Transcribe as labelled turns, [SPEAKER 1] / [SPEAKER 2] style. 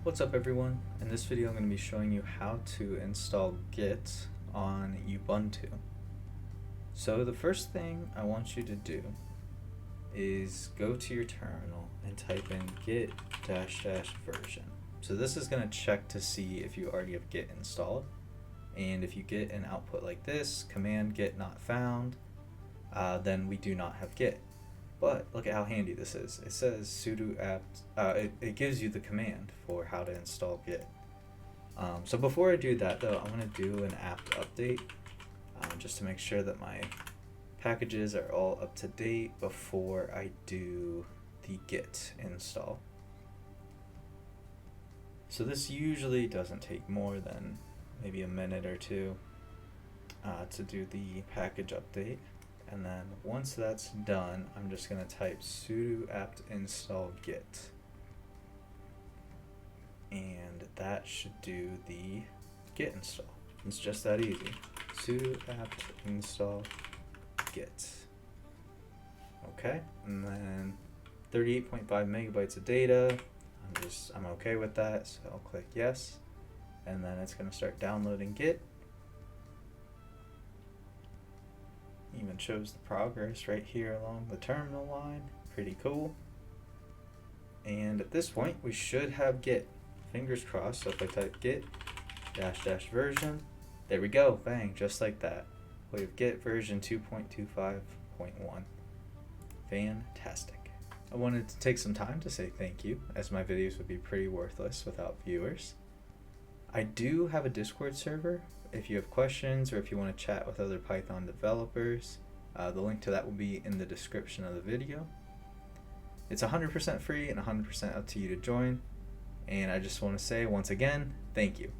[SPEAKER 1] What's up everyone? In this video I'm going to be showing you how to install Git on Ubuntu. So the first thing I want you to do is go to your terminal and type in git --version. So this is going to check to see if you already have Git installed, and if you get an output like this, command git not found, then we do not have Git. But look at how handy this is. It says sudo apt, it gives you the command for how to install Git. So before I do that though, I'm going to do an apt update just to make sure that my packages are all up to date before I do the Git install. So this usually doesn't take more than maybe a minute or two to do the package update. And then once that's done, I'm just going to type sudo apt install git. And that should do the git install. It's just that easy. Sudo apt install git. Okay, and then 38.5 megabytes of data. I'm okay with that, so I'll click yes. And then it's going to start downloading Git. Even shows the progress right here along the terminal line. Pretty cool. And at this point we should have Git. Fingers crossed. So if I type git --version, there we go, bang, just like that. We have Git version 2.25.1. Fantastic. I wanted to take some time to say thank you, as my videos would be pretty worthless without viewers. I do have a Discord server. If you have questions or if you want to chat with other Python developers, the link to that will be in the description of the video. It's 100% free and 100% up to you to join. And I just want to say once again, thank you.